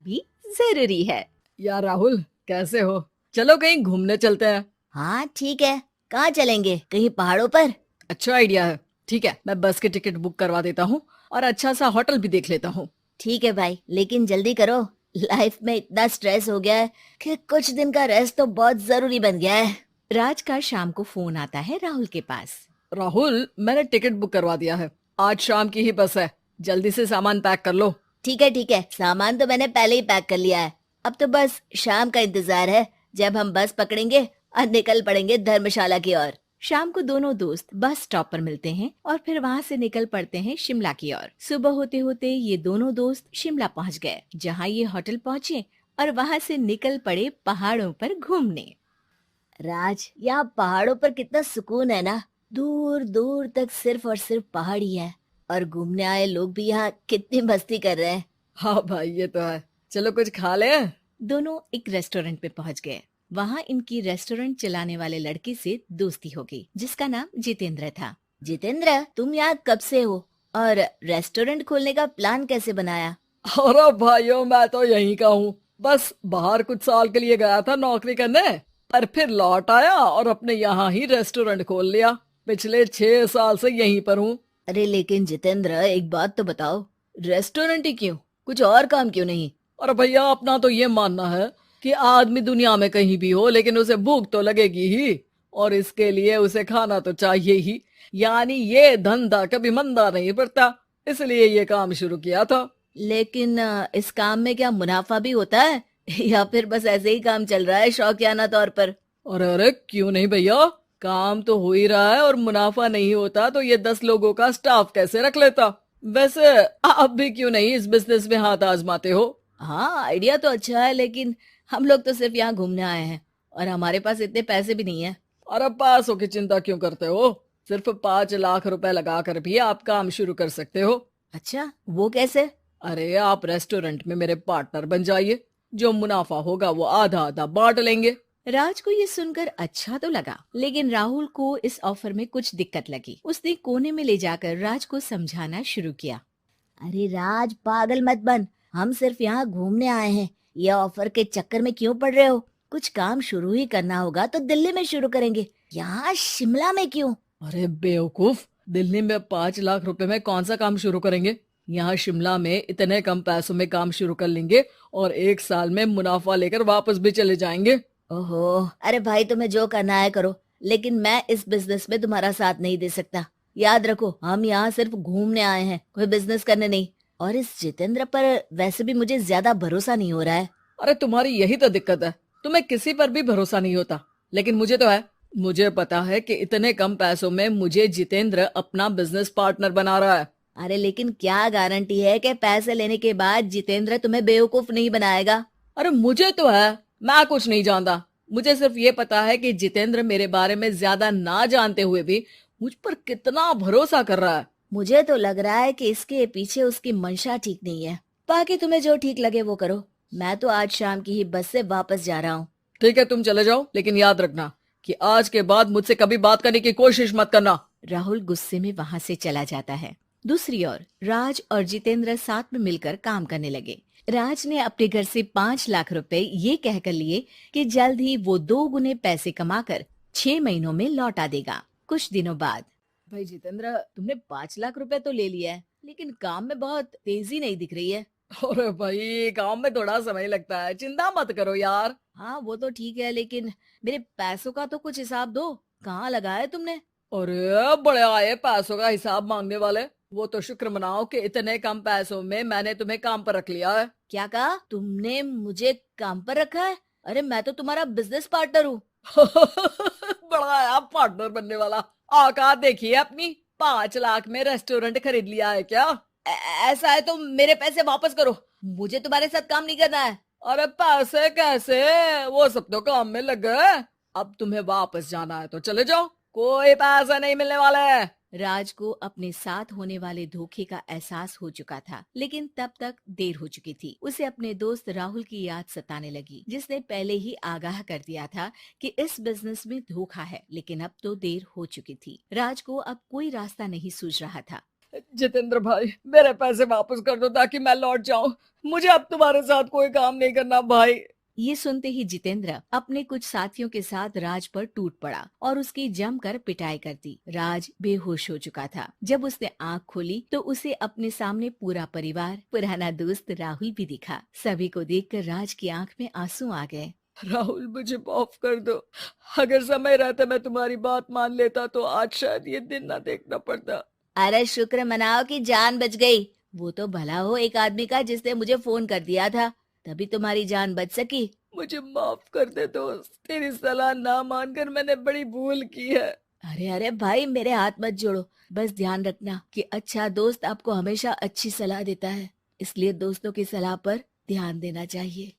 भी जरूरी है। यार राहुल, कैसे हो? चलो कहीं घूमने चलते हैं। हाँ ठीक है, कहाँ चलेंगे? कहीं पहाड़ों पर? अच्छा आइडिया है। ठीक है, मैं बस की टिकट बुक करवा देता हूँ और अच्छा सा होटल भी देख लेता हूँ। ठीक है भाई, लेकिन जल्दी करो। लाइफ में इतना स्ट्रेस हो गया है कि कुछ दिन का रेस्ट तो बहुत जरूरी बन गया है। राज का शाम को फोन आता है राहुल के पास। राहुल, मैंने टिकट बुक करवा दिया है। आज शाम की ही बस है। जल्दी से सामान पैक कर लो। ठीक है, सामान तो मैंने पहले ही पैक कर लिया है। अब तो बस शाम का इंतजार है, जब हम बस पकड़ेंगे और निकल पड़ेंगे धर्मशाला की ओर। शाम को दोनों दोस्त बस स्टॉप पर मिलते हैं और फिर वहाँ से निकल पड़ते हैं शिमला की ओर। सुबह होते होते ये दोनों दोस्त शिमला पहुँच गए, जहाँ ये होटल पहुँचे और वहाँ से निकल पड़े पहाड़ों पर घूमने। राज, यहाँ पहाड़ों पर कितना सुकून है ना। दूर दूर तक सिर्फ और सिर्फ पहाड़ ही है, और घूमने आए लोग भी यहाँ कितनी मस्ती कर रहे हैं। हाँ भाई, ये तो है। चलो कुछ खा ले। दोनों एक रेस्टोरेंट पे पहुंच गए। वहां इनकी रेस्टोरेंट चलाने वाले लड़के से दोस्ती हो गई, जिसका नाम जितेंद्र था। जितेंद्र, तुम यहाँ कब से हो और रेस्टोरेंट खोलने का प्लान कैसे बनाया? अरे भाइयों, मैं तो यहीं का हूँ। बस बाहर कुछ साल के लिए गया था नौकरी करने, पर फिर लौट आया और अपने यहाँ ही रेस्टोरेंट खोल लिया। पिछले 6 साल से यहीं पर हूँ। अरे लेकिन जितेंद्र, एक बात तो बताओ, रेस्टोरेंट ही क्यों? कुछ और काम क्यों नहीं? और भैया, अपना तो ये मानना है कि आदमी दुनिया में कहीं भी हो लेकिन उसे भूख तो लगेगी ही, और इसके लिए उसे खाना तो चाहिए ही। यानी ये धंधा कभी मंदा नहीं पड़ता, इसलिए ये काम शुरू किया था। लेकिन इस काम में क्या मुनाफा भी होता है या फिर बस ऐसे ही काम चल रहा है शौकियाना तौर पर? अरे अरे, क्यों नहीं भैया। काम तो हो ही रहा है, और मुनाफा नहीं होता तो ये 10 लोगों का स्टाफ कैसे रख लेता। वैसे आप भी क्यों नहीं इस बिजनेस में हाथ आजमाते हो? हाँ, आइडिया तो अच्छा है, लेकिन हम लोग तो सिर्फ यहाँ घूमने आए हैं और हमारे पास इतने पैसे भी नहीं है। और अब पैसों की चिंता क्यों करते हो? सिर्फ 5 लाख रुपए लगा कर भी आप काम शुरू कर सकते हो। अच्छा, वो कैसे? अरे, आप रेस्टोरेंट में मेरे पार्टनर बन जाइए। जो मुनाफा होगा वो आधा आधा बांट लेंगे। राज को ये सुनकर अच्छा तो लगा, लेकिन राहुल को इस ऑफर में कुछ दिक्कत लगी। उसने कोने में ले जाकर राज को समझाना शुरू किया। अरे राज, पागल मत बन। हम सिर्फ यहाँ घूमने आए हैं, ये ऑफर के चक्कर में क्यों पड़ रहे हो? कुछ काम शुरू ही करना होगा तो दिल्ली में शुरू करेंगे, यहाँ शिमला में क्यों? अरे बेवकूफ, दिल्ली में 5 लाख रुपए में कौन सा काम शुरू करेंगे? यहाँ शिमला में इतने कम पैसों में काम शुरू कर लेंगे और 1 साल में मुनाफा लेकर वापस भी चले जाएंगे। ओहो, अरे भाई, तुम्हें जो करना है करो, लेकिन मैं इस बिजनेस में तुम्हारा साथ नहीं दे सकता। याद रखो, हम यहाँ सिर्फ घूमने आए हैं, कोई बिजनेस करने नहीं। और इस जितेंद्र पर वैसे भी मुझे ज्यादा भरोसा नहीं हो रहा है। अरे तुम्हारी यही तो दिक्कत है, तुम्हें किसी पर भी भरोसा नहीं होता। लेकिन मुझे तो है। मुझे पता है कि इतने कम पैसों में मुझे जितेंद्र अपना बिजनेस पार्टनर बना रहा है। अरे लेकिन क्या गारंटी है कि पैसे लेने के बाद जितेंद्र तुम्हें बेवकूफ नहीं बनाएगा? अरे मुझे तो है। मैं कुछ नहीं जानता। मुझे सिर्फ ये पता है कि जितेंद्र मेरे बारे में ज्यादा ना जानते हुए भी मुझ पर कितना भरोसा कर रहा है। मुझे तो लग रहा है कि इसके पीछे उसकी मंशा ठीक नहीं है। बाकी तुम्हें जो ठीक लगे वो करो। मैं तो आज शाम की ही बस से वापस जा रहा हूँ। ठीक है, तुम चले जाओ, लेकिन याद रखना कि आज के बाद मुझसे कभी बात करने की कोशिश मत करना। राहुल गुस्से में वहां से चला जाता है। दूसरी ओर राज और जितेंद्र साथ में मिलकर काम करने लगे। राज ने अपने घर से 5 लाख रुपए ये कहकर लिए कि जल्द ही वो 2 गुने पैसे कमाकर 6 महीनों में लौटा देगा। कुछ दिनों बाद, भाई जितेंद्र, तुमने 5 लाख रुपए तो ले लिया है, लेकिन काम में बहुत तेजी नहीं दिख रही है। अरे भाई, काम में थोड़ा समय लगता है, चिंता मत करो यार। हाँ वो तो ठीक है, लेकिन मेरे पैसों का तो कुछ हिसाब दो। कहाँ लगाया है तुमने? अरे बड़े आए पैसों का हिसाब मांगने वाले। वो तो शुक्र मनाओ कि इतने कम पैसों में मैंने तुम्हें काम पर रख लिया है। क्या कहा? तुमने मुझे काम पर रखा है? अरे मैं तो तुम्हारा बिजनेस पार्टनर हूँ। बड़ा आया पार्टनर बनने वाला। औकात देखिए अपनी। 5 लाख में रेस्टोरेंट खरीद लिया है क्या? ऐसा है तो मेरे पैसे वापस करो, मुझे तुम्हारे साथ काम नहीं करना है। अरे पैसे कैसे? वो सब तो काम में लग गए। अब तुम्हें वापस जाना है तो चले जाओ, कोई पैसा नहीं मिलने वाला है। राज को अपने साथ होने वाले धोखे का एहसास हो चुका था, लेकिन तब तक देर हो चुकी थी। उसे अपने दोस्त राहुल की याद सताने लगी, जिसने पहले ही आगाह कर दिया था कि इस बिजनेस में धोखा है, लेकिन अब तो देर हो चुकी थी। राज को अब कोई रास्ता नहीं सूझ रहा था। जितेंद्र भाई, मेरे पैसे वापस कर दो ताकि मैं लौट जाऊं। मुझे अब तुम्हारे साथ कोई काम नहीं करना भाई। ये सुनते ही जितेंद्र अपने कुछ साथियों के साथ राज पर टूट पड़ा और उसकी जमकर पिटाई कर दी। राज बेहोश हो चुका था। जब उसने आंख खोली तो उसे अपने सामने पूरा परिवार, पुराना दोस्त राहुल भी दिखा। सभी को देखकर राज की आंख में आंसू आ गए। राहुल, मुझे माफ कर दो। अगर समय रहते मैं तुम्हारी बात मान लेता तो आज शायद ये दिन ना देखना पड़ता। अरे शुक्र मनाओ कि जान बच गई। वो तो भला हो एक आदमी का जिसने मुझे फोन कर दिया था, तभी तुम्हारी जान बच सकी। मुझे माफ कर दे दोस्त, तेरी सलाह ना मानकर मैंने बड़ी भूल की है। अरे अरे भाई, मेरे हाथ मत जोड़ो। बस ध्यान रखना कि अच्छा दोस्त आपको हमेशा अच्छी सलाह देता है, इसलिए दोस्तों की सलाह पर ध्यान देना चाहिए।